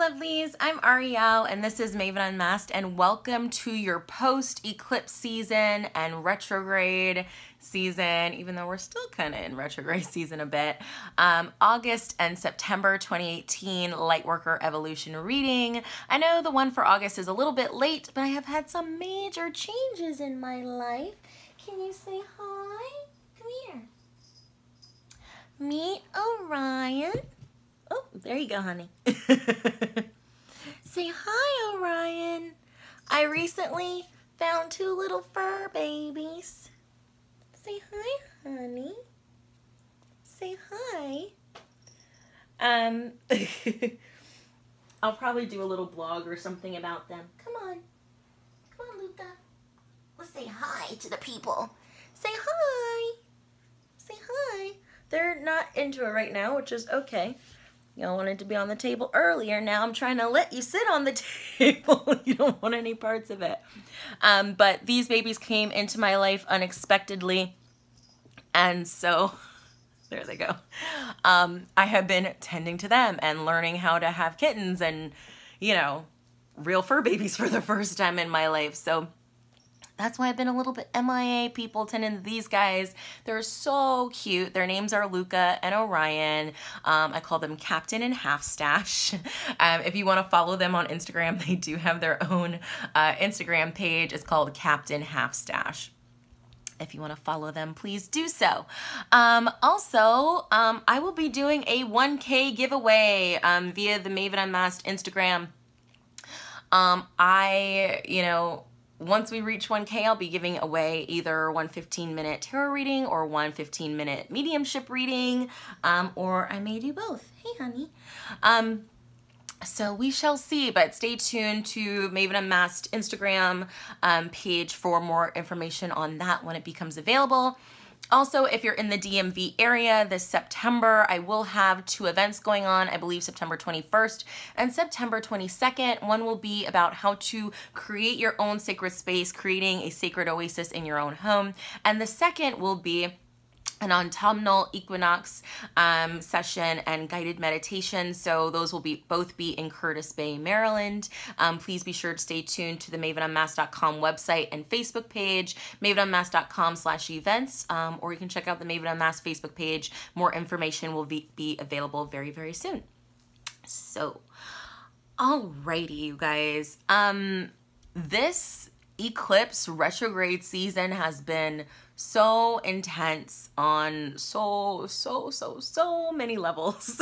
lovelies, I'm Ariel and this is Maven Unmasked, and welcome to your post-eclipse season and retrograde season, even though we're still kind of in retrograde season a bit. August and September 2018 Lightworker Evolution reading. I know the one for August is a little bit late, but I have had some major changes in my life. Can you say hi? Come here. Meet Orion. Oh, there you go, honey. Say hi, Orion. I recently found two little fur babies. Say hi, honey. Say hi. I'll probably do a little blog or something about them. Come on. Come on, Luca. Let's say hi to the people. Say hi. Say hi. They're not into it right now, which is okay. Y'all wanted to be on the table earlier. Now I'm trying to let you sit on the table. You don't want any parts of it. But these babies came into my life unexpectedly. And so, there they go. I have been tending to them and learning how to have kittens and, you know, real fur babies for the first time in my life. So that's why I've been a little bit MIA, people tending to these guys. They're so cute. Their names are Luca and Orion. I call them Captain and Half Stash. If you want to follow them on Instagram, they do have their own Instagram page. It's called Captain Half Stash. If you want to follow them, please do so. Also, I will be doing a 1K giveaway via the Maven Unmasked Instagram. Once we reach 1K, I'll be giving away either one 15-minute tarot reading or one 15-minute mediumship reading, or I may do both. Hey, honey. So we shall see, but stay tuned to Maven Unmasked Instagram page for more information on that when it becomes available. Also, if you're in the DMV area this September, I will have two events going on. I believe September 21st and September 22nd. One will be about how to create your own sacred space, creating a sacred oasis in your own home. And the second will be an autumnal equinox session and guided meditation. So those will both be in Curtis Bay, Maryland. Please be sure to stay tuned to the MavenUnmasked.com website and Facebook page, MavenUnmasked.com/events, or you can check out the Maven Unmasked Facebook page. More information will be available very, very soon. So, alrighty, you guys. This eclipse retrograde season has been so intense on so many levels.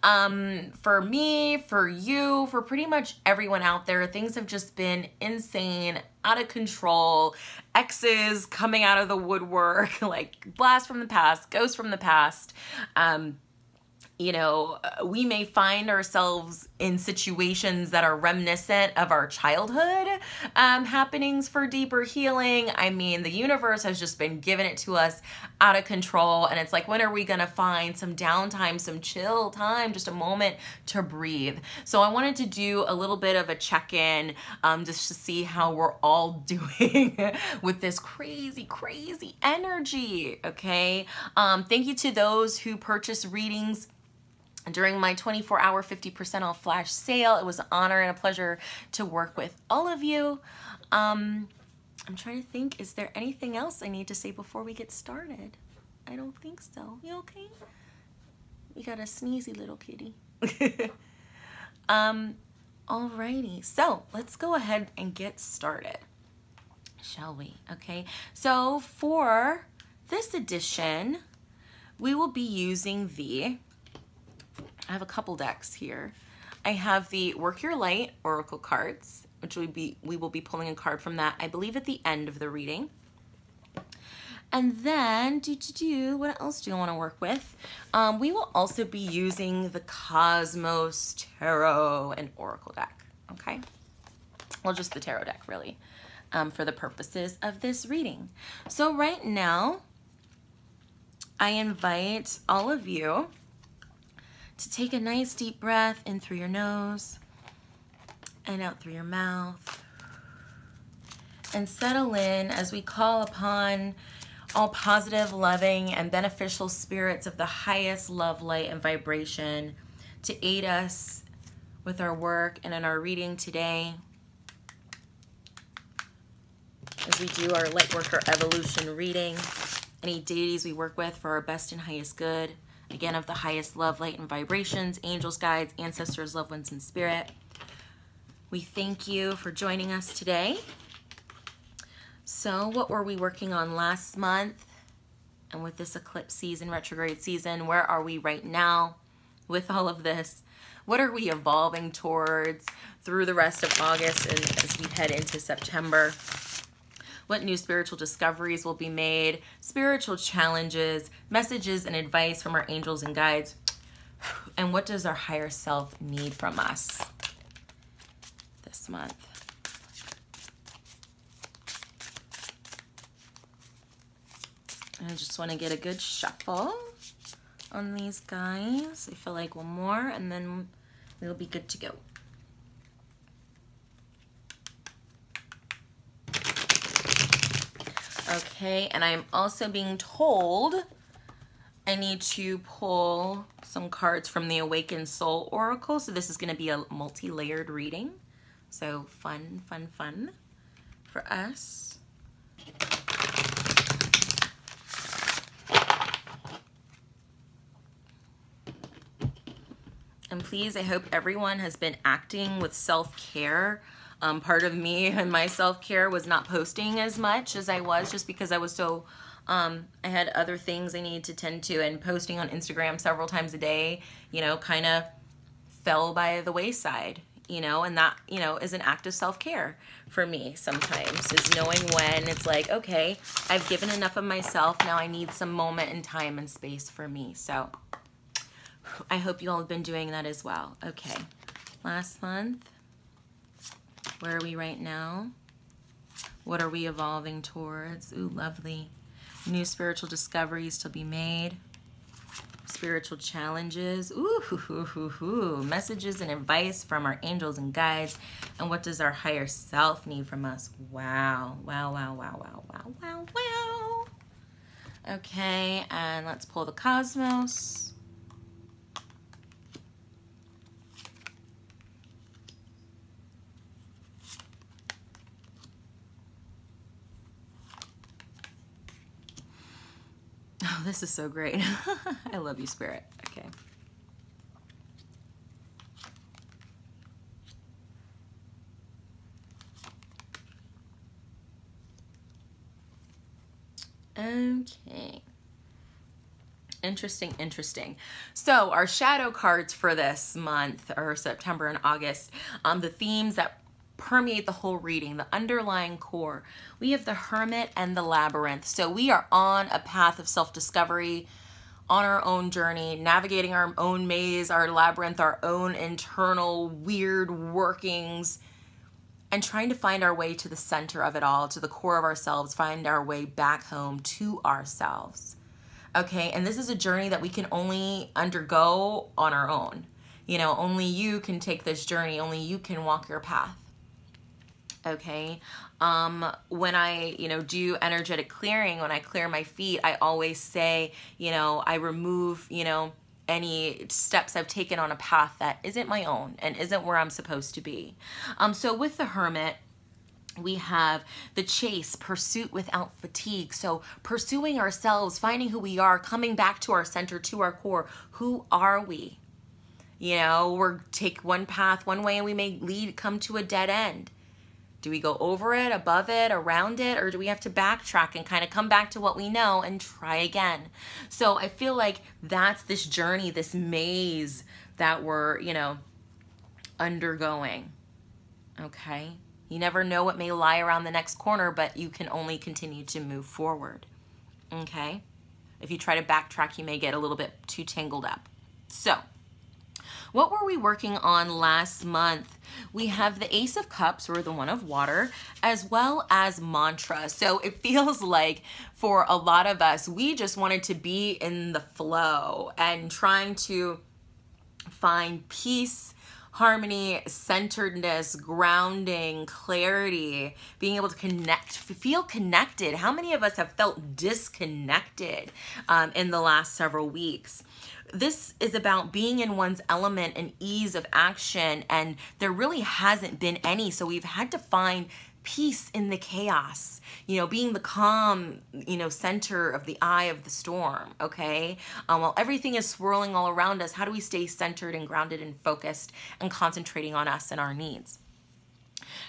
For me, for you, for pretty much everyone out there, things have just been insane, out of control, exes coming out of the woodwork, like blast from the past, ghost from the past. You know, we may find ourselves in situations that are reminiscent of our childhood happenings for deeper healing. I mean, the universe has just been giving it to us out of control. And it's like, when are we going to find some downtime, some chill time, just a moment to breathe? So I wanted to do a little bit of a check-in just to see how we're all doing with this crazy energy, okay? Thank you to those who purchase readings during my 24-hour 50% off flash sale. It was an honor and a pleasure to work with all of you. I'm trying to think, is there anything else I need to say before we get started? I don't think so. You okay? We got a sneezy little kitty. Alrighty, so let's go ahead and get started, shall we? Okay, so for this edition, we will be using I have a couple decks here. I have the Work Your Light Oracle cards, which we will be pulling a card from that, I believe, at the end of the reading. And then, what else do you want to work with? We will also be using the Cosmos Tarot and Oracle deck, okay? Well, just the Tarot deck, really, for the purposes of this reading. So right now, I invite all of you to take a nice deep breath in through your nose and out through your mouth, and settle in as we call upon all positive, loving, and beneficial spirits of the highest love, light, and vibration to aid us with our work and in our reading today, as we do our Lightworker evolution reading, any deities we work with for our best and highest good, again, of the highest love, light, and vibrations, angels, guides, ancestors, loved ones, and spirit. We thank you for joining us today. So what were we working on last month? And with this eclipse season, retrograde season, where are we right now with all of this? What are we evolving towards through the rest of August and as we head into September? What new spiritual discoveries will be made, spiritual challenges, messages and advice from our angels and guides, and what does our higher self need from us this month? I just want to get a good shuffle on these guys. I feel like one more and then we'll be good to go. Okay, and I'm also being told I need to pull some cards from the Awakened Soul Oracle. So this is going to be a multi-layered reading. So fun, fun, fun for us. And please, I hope everyone has been acting with self-care. Part of me and my self-care was not posting as much as I was just because I was so, I had other things I needed to tend to, and posting on Instagram several times a day, you know, kind of fell by the wayside, you know, and that, you know, is an act of self-care for me sometimes, is knowing when it's like, okay, I've given enough of myself, now I need some moment and time and space for me. So I hope you all have been doing that as well. Okay, last month, where are we right now? What are we evolving towards? Ooh, lovely. New spiritual discoveries to be made. Spiritual challenges. Ooh, hoo, hoo, hoo, hoo. Messages and advice from our angels and guides. And what does our higher self need from us? Wow, wow, wow, wow, wow, wow, wow, wow. Okay, and let's pull the cosmos. Oh, this is so great. I love you, Spirit. Okay. Okay. Interesting, interesting. So our shadow cards for this month, or September and August, the themes that permeate the whole reading, the underlying core. We have the Hermit and the Labyrinth. So we are on a path of self-discovery, on our own journey, navigating our own maze, our labyrinth, our own internal weird workings, and trying to find our way to the center of it all, to the core of ourselves, find our way back home to ourselves. Okay, and this is a journey that we can only undergo on our own. You know, only you can take this journey, only you can walk your path. Okay, when I, you know, do energetic clearing, when I clear my feet, I always say, you know, I remove, you know, any steps I've taken on a path that isn't my own and isn't where I'm supposed to be. So with the Hermit, we have the chase, pursuit without fatigue. So pursuing ourselves, finding who we are, coming back to our center, to our core. Who are we? You know, we're take one path one way and we may come to a dead end. Do we go over it, above it, around it, or do we have to backtrack and kind of come back to what we know and try again? So I feel like that's this journey, this maze that we're, you know, undergoing. Okay? You never know what may lie around the next corner, but you can only continue to move forward. Okay? If you try to backtrack, you may get a little bit too tangled up. So, what were we working on last month? We have the Ace of Cups, or the One of Water, as well as mantra. So it feels like for a lot of us, we just wanted to be in the flow and trying to find peace, harmony, centeredness, grounding, clarity, being able to connect, feel connected. How many of us have felt disconnected in the last several weeks? This is about being in one's element and ease of action, and there really hasn't been any, so we've had to find peace in the chaos, you know, being the calm, you know, center of the eye of the storm, okay? While everything is swirling all around us, how do we stay centered and grounded and focused and concentrating on us and our needs?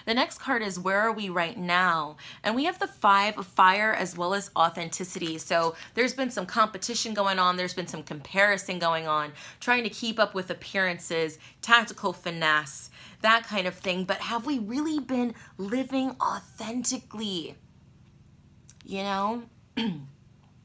The next card is, where are we right now? And we have the 5 of fire as well as authenticity. So there's been some competition going on. There's been some comparison going on, trying to keep up with appearances, tactical finesse, that kind of thing. But have we really been living authentically? You know?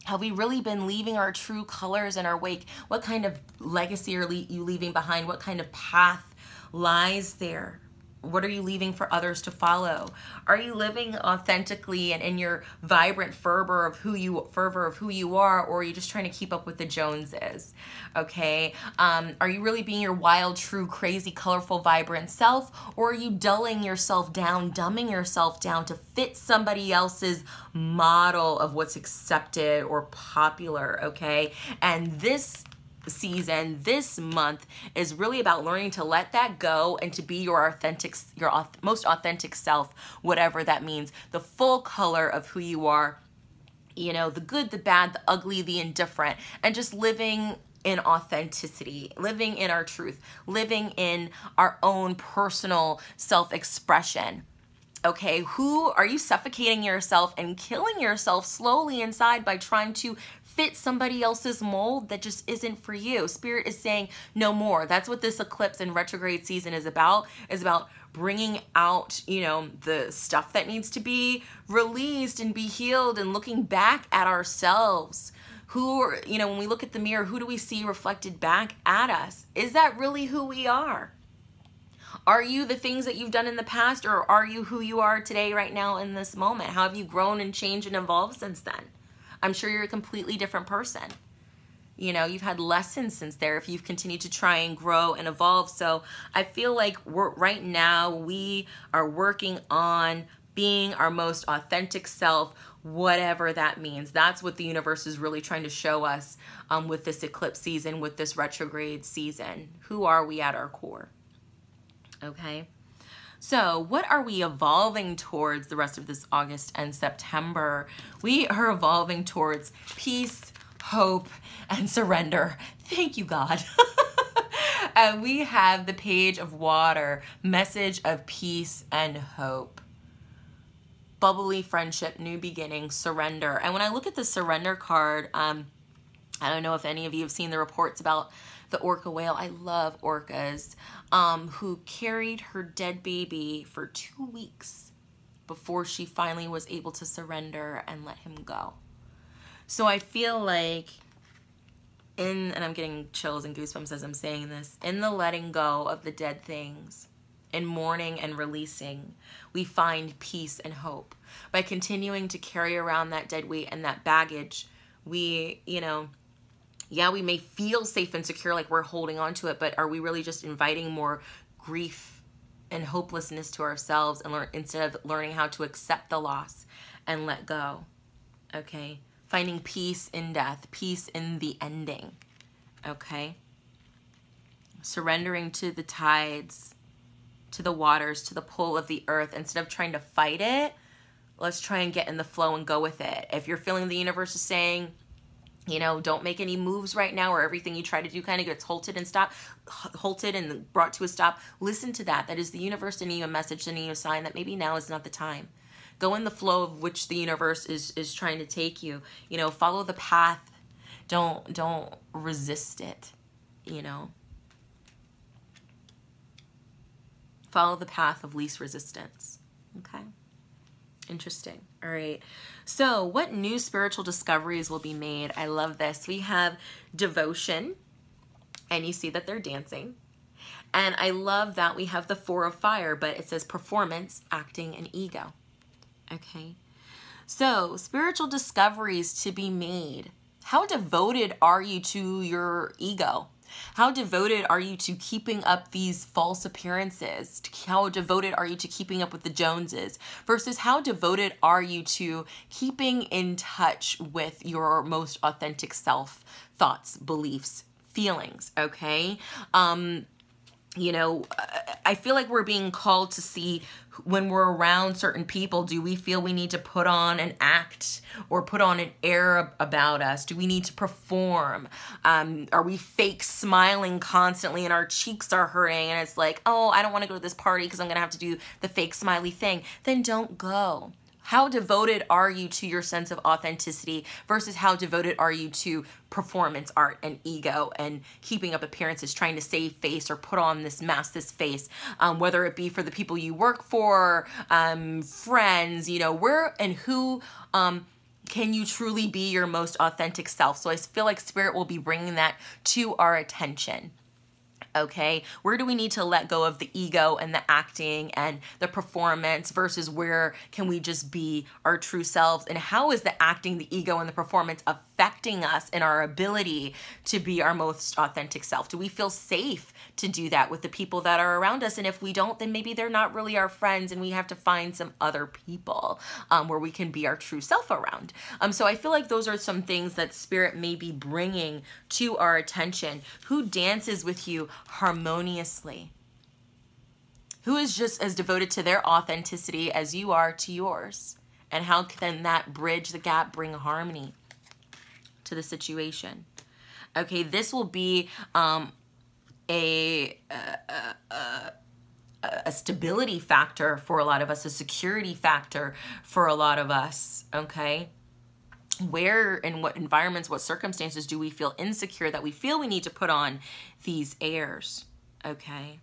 Have we really been leaving our true colors in our wake? What kind of legacy are you leaving behind? What kind of path lies there? What are you leaving for others to follow? Are you living authentically and in your vibrant fervor of who you are, or are you just trying to keep up with the Joneses? Okay, are you really being your wild, true, crazy, colorful, vibrant self, or are you dulling yourself down, dumbing yourself down to fit somebody else's model of what's accepted or popular? Okay, and this season, this month, is really about learning to let that go and to be your most authentic self, whatever that means, the full color of who you are, you know, the good, the bad, the ugly, the indifferent, and just living in authenticity, living in our truth, living in our own personal self-expression. Okay, who are you suffocating yourself and killing yourself slowly inside by trying to fit somebody else's mold that just isn't for you? Spirit is saying no more. That's what this eclipse and retrograde season is about bringing out, you know, the stuff that needs to be released and be healed, and looking back at ourselves. Who, you know, when we look at the mirror, who do we see reflected back at us? Is that really who we are? Are you the things that you've done in the past, or are you who you are today, right now, in this moment? How have you grown and changed and evolved since then? I'm sure you're a completely different person. You know, you've had lessons since there if you've continued to try and grow and evolve. So I feel like right now we are working on being our most authentic self, whatever that means. That's what the universe is really trying to show us with this eclipse season, with this retrograde season. Who are we at our core? Okay, so what are we evolving towards the rest of this August and September? We are evolving towards peace, hope, and surrender. Thank you, God. And we have the Page of Water, message of peace and hope. Bubbly friendship, new beginning, surrender. And when I look at the surrender card, I don't know if any of you have seen the reports about the orca whale. I love orcas, who carried her dead baby for 2 weeks before she finally was able to surrender and let him go. So I feel like and I'm getting chills and goosebumps as I'm saying this, in the letting go of the dead things, in mourning and releasing, we find peace and hope. By continuing to carry around that dead weight and that baggage, we, you know, yeah, we may feel safe and secure like we're holding on to it, but are we really just inviting more grief and hopelessness to ourselves and instead of learning how to accept the loss and let go? Okay, finding peace in death, peace in the ending. Okay, surrendering to the tides, to the waters, to the pull of the earth. Instead of trying to fight it, let's try and get in the flow and go with it. If you're feeling the universe is saying, you know, don't make any moves right now, or everything you try to do kind of gets halted and brought to a stop, listen to that. That is the universe sending you a message, sending you a sign that maybe now is not the time. Go in the flow of which the universe is trying to take you. You know, follow the path. Don't resist it, you know. Follow the path of least resistance. Okay. Interesting. All right. So what new spiritual discoveries will be made? I love this. We have devotion, and you see that they're dancing. And I love that we have the 4 of fire, but it says performance, acting, and ego. Okay. So spiritual discoveries to be made. How devoted are you to your ego? How devoted are you to keeping up these false appearances? How devoted are you to keeping up with the Joneses? Versus how devoted are you to keeping in touch with your most authentic self, thoughts, beliefs, feelings, okay? You know, I feel like we're being called to see when we're around certain people, do we feel we need to put on an act or put on an air about us? Do we need to perform? Are we fake smiling constantly and our cheeks are hurting and it's like, oh, I don't want to go to this party because I'm going to have to do the fake smiley thing? Then don't go. How devoted are you to your sense of authenticity versus how devoted are you to performance art and ego and keeping up appearances, trying to save face or put on this mask, this face, whether it be for the people you work for, friends, you know, where and who can you truly be your most authentic self? So I feel like Spirit will be bringing that to our attention. Okay, where do we need to let go of the ego and the acting and the performance versus where can we just be our true selves? And how is the acting, the ego, and the performance affecting us in our ability to be our most authentic self? Do we feel safe to do that with the people that are around us? And if we don't, then maybe they're not really our friends and we have to find some other people where we can be our true self around. So I feel like those are some things that Spirit may be bringing to our attention. Who dances with you harmoniously? Who is just as devoted to their authenticity as you are to yours? And how can that bridge the gap, bring harmony to the situation? Okay, this will be a stability factor for a lot of us, a security factor for a lot of us, okay? Where, in what environments, what circumstances do we feel insecure that we feel we need to put on these airs, okay?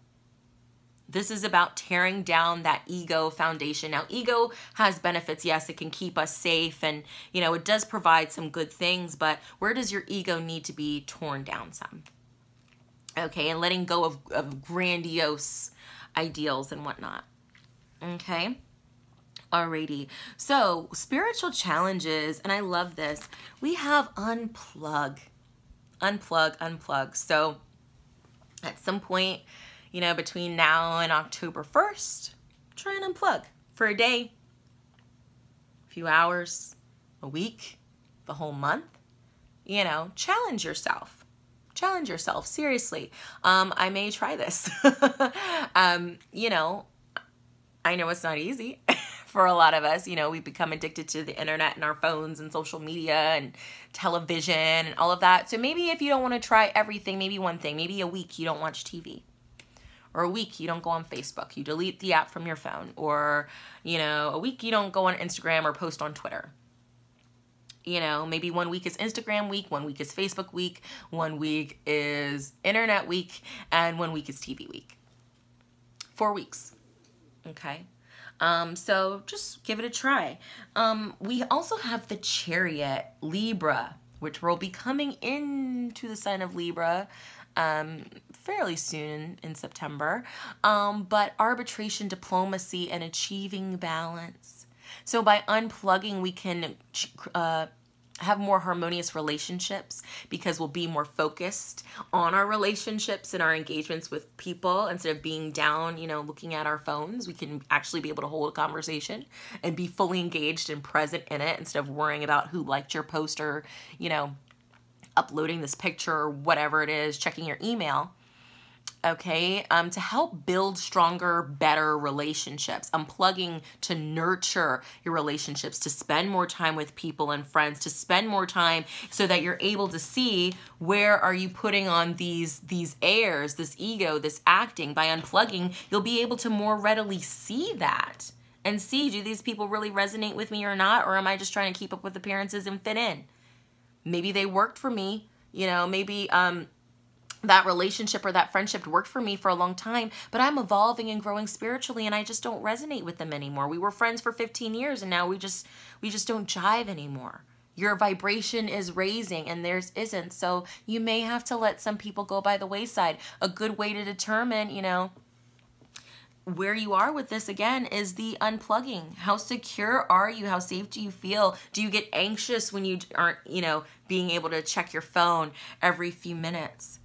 This is about tearing down that ego foundation. Now, ego has benefits. Yes, it can keep us safe and, you know, it does provide some good things, but where does your ego need to be torn down some? Okay, and letting go of grandiose ideals and whatnot, okay? Alrighty, so spiritual challenges, and I love this. We have unplug. So at some point, you know, between now and October 1st, try and unplug for a day, a few hours, a week, the whole month. You know, challenge yourself. Challenge yourself, seriously. I may try this. You know, I know it's not easy. For a lot of us, you know, we've become addicted to the internet and our phones and social media and television and all of that. So maybe if you don't want to try everything, maybe one thing, maybe a week you don't watch TV, or a week you don't go on Facebook, you delete the app from your phone, or, you know, a week you don't go on Instagram or post on Twitter. You know, maybe 1 week is Instagram week, 1 week is Facebook week, 1 week is internet week, and 1 week is TV week. 4 weeks, okay? So just give it a try. We also have the Chariot, Libra, which will be coming into the sign of Libra fairly soon in September. But arbitration, diplomacy, and achieving balance. So by unplugging, we can have more harmonious relationships because we'll be more focused on our relationships and our engagements with people instead of being down, you know, looking at our phones. We can actually be able to hold a conversation and be fully engaged and present in it instead of worrying about who liked your post or, you know, uploading this picture or whatever it is, checking your email. Okay, to help build stronger, better relationships. Unplugging to nurture your relationships, to spend more time with people and friends, to spend more time so that you're able to see where are you putting on these airs, this ego, this acting. By unplugging, you'll be able to more readily see that and see, do these people really resonate with me or not? Or am I just trying to keep up with appearances and fit in? Maybe they worked for me, you know, maybe that relationship or that friendship worked for me for a long time, but I'm evolving and growing spiritually and I just don't resonate with them anymore. We were friends for 15 years and now we just don't jive anymore. Your vibration is raising and theirs isn't. So you may have to let some people go by the wayside. A good way to determine, you know, where you are with this again is the unplugging. How secure are you? How safe do you feel? Do you get anxious when you aren't, you know, being able to check your phone every few minutes?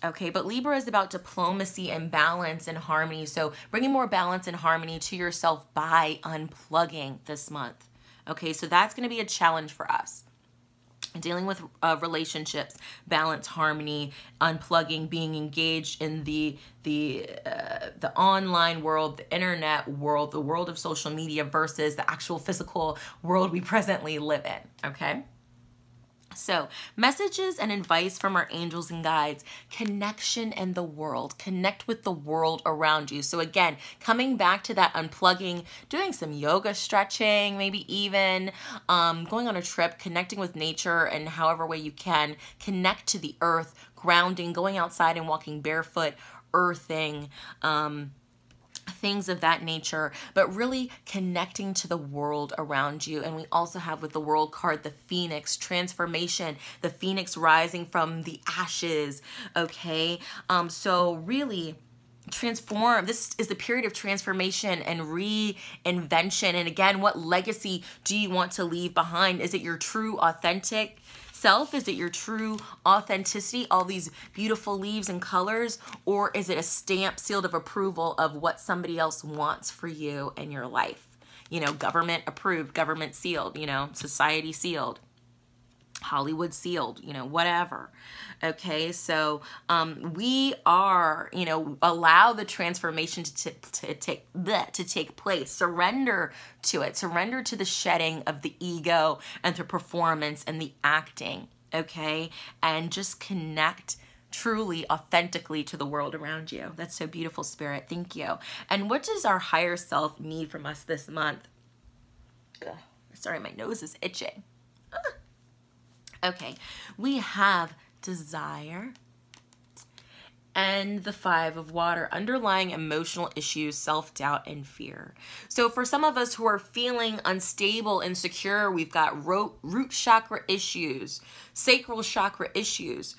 Okay, but Libra is about diplomacy and balance and harmony. So bringing more balance and harmony to yourself by unplugging this month. Okay, so that's going to be a challenge for us. Dealing with relationships, balance, harmony, unplugging, being engaged in the online world, the internet world, the world of social media versus the actual physical world we presently live in. Okay. So, messages and advice from our angels and guides, connection in the world, connect with the world around you. So again, coming back to that unplugging, doing some yoga stretching, maybe even going on a trip, connecting with nature in however way you can, connect to the earth, grounding, going outside and walking barefoot, earthing, things of that nature, but really connecting to the world around you. And we also have with the world card, the Phoenix, transformation, the Phoenix rising from the ashes. Okay. So really transform. This is the period of transformation and reinvention. And again, what legacy do you want to leave behind? Is it your true authentic self? Is it your true authenticity, all these beautiful leaves and colors? Or is it a stamp sealed of approval of what somebody else wants for you in your life? You know, government approved, government sealed, you know, society sealed, Hollywood sealed, you know, whatever. Okay, so we are, you know, allow the transformation to take place. Surrender to it. Surrender to the shedding of the ego and the performance and the acting. Okay, and just connect truly, authentically to the world around you. That's so beautiful, Spirit. Thank you. And what does our higher self need from us this month? Ugh, sorry, my nose is itching. Okay, we have desire and the 5 of water, underlying emotional issues, self-doubt, and fear. So for some of us who are feeling unstable, insecure, we've got root chakra issues, sacral chakra issues.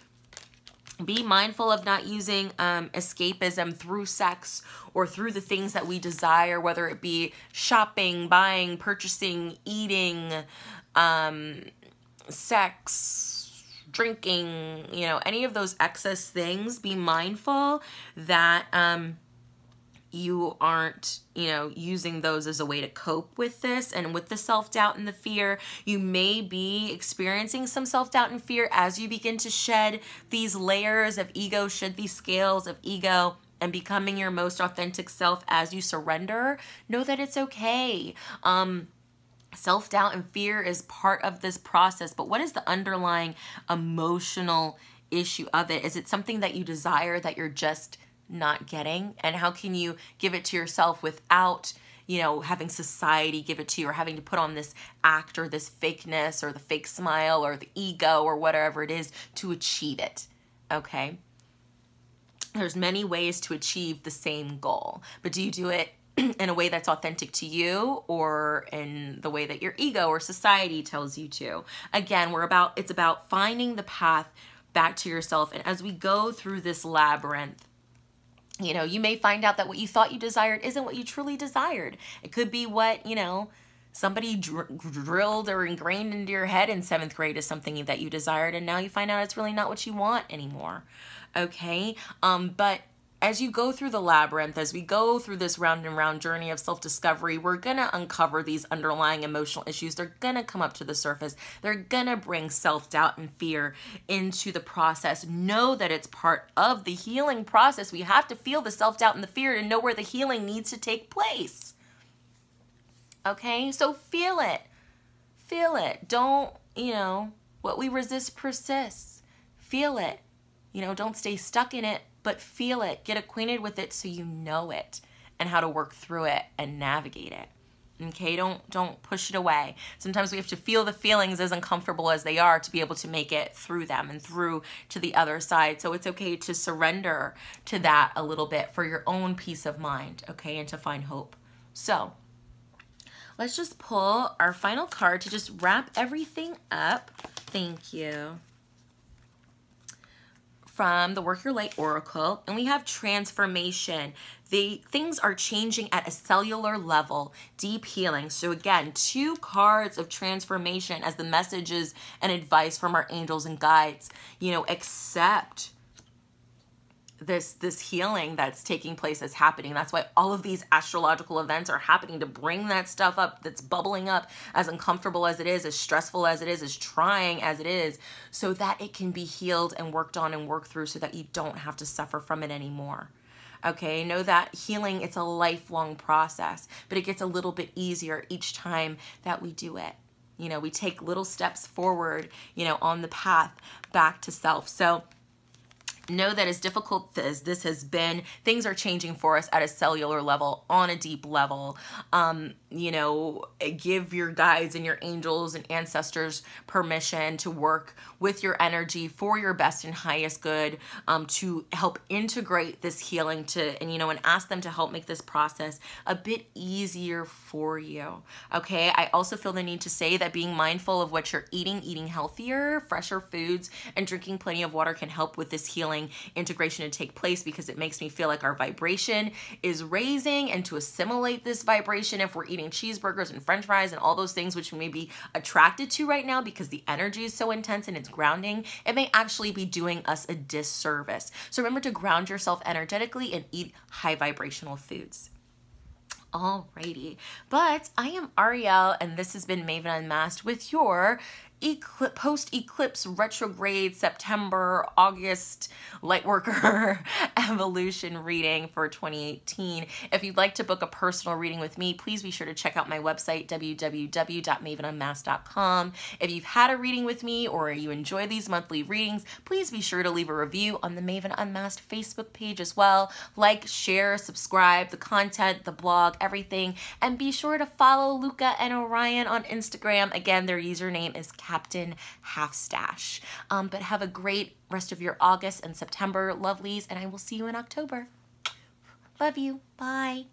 Be mindful of not using escapism through sex or through the things that we desire, whether it be shopping, buying, purchasing, eating, sex, drinking, you know, any of those excess things. Be mindful that you aren't, you know, using those as a way to cope with this and with the self-doubt and the fear. You may be experiencing some self-doubt and fear as you begin to shed these layers of ego, shed these scales of ego, and becoming your most authentic self as you surrender. Know that it's okay. Self-doubt and fear is part of this process, but what is the underlying emotional issue of it? Is it something that you desire that you're just not getting? And how can you give it to yourself without, you know, having society give it to you, or having to put on this act or this fakeness or the fake smile or the ego or whatever it is to achieve it? Okay. There's many ways to achieve the same goal, but do you do it in a way that's authentic to you, or in the way that your ego or society tells you to? Again, it's about finding the path back to yourself. And as we go through this labyrinth, you know, you may find out that what you thought you desired isn't what you truly desired. It could be what, you know, somebody drilled or ingrained into your head in 7th grade is something that you desired, and now you find out it's really not what you want anymore. Okay? But as you go through the labyrinth, as we go through this round and round journey of self-discovery, we're going to uncover these underlying emotional issues. They're going to come up to the surface. They're going to bring self-doubt and fear into the process. Know that it's part of the healing process. We have to feel the self-doubt and the fear to know where the healing needs to take place. Okay? So feel it. Feel it. Don't, you know, what we resist persists. Feel it. You know, don't stay stuck in it, but feel it. Get acquainted with it so you know it and how to work through it and navigate it. Okay, don't push it away. Sometimes we have to feel the feelings, as uncomfortable as they are, to be able to make it through them and through to the other side. So it's okay to surrender to that a little bit for your own peace of mind, okay, and to find hope. So let's just pull our final card to just wrap everything up. Thank you. From the Work Your Light Oracle, and we have transformation. Things are changing at a cellular level, deep healing. So again, 2 cards of transformation as the messages and advice from our angels and guides. You know, accept this healing that's taking place, that's happening. That's why all of these astrological events are happening, to bring that stuff up that's bubbling up, as uncomfortable as it is, as stressful as it is, as trying as it is, so that it can be healed and worked on and worked through, so that you don't have to suffer from it anymore. Okay, know that healing, it's a lifelong process, but it gets a little bit easier each time that we do it. You know, we take little steps forward, you know, on the path back to self. So know that as difficult as this has been, things are changing for us at a cellular level, on a deep level. You know, give your guides and your angels and ancestors permission to work with your energy for your best and highest good, to help integrate this healing and ask them to help make this process a bit easier for you. Okay, I also feel the need to say that being mindful of what you're eating healthier, fresher foods, and drinking plenty of water can help with this healing integration to take place, because it makes me feel like our vibration is raising, and to assimilate this vibration, if we're eating cheeseburgers and french fries and all those things which we may be attracted to right now because the energy is so intense and it's grounding, it may actually be doing us a disservice. So remember to ground yourself energetically and eat high vibrational foods. Alrighty, but I am Ariel, and this has been Maven Unmasked with your post-eclipse retrograde September, August Lightworker evolution reading for 2018. If you'd like to book a personal reading with me, please be sure to check out my website, www.MavenUnmasked.com. If you've had a reading with me or you enjoy these monthly readings, please be sure to leave a review on the Maven Unmasked Facebook page as well. Like, share, subscribe, the content, the blog, everything. And be sure to follow Luca and Orion on Instagram. Again, their username is Captain Halfstash. But have a great rest of your August and September, lovelies, and I will see you in October. Love you. Bye.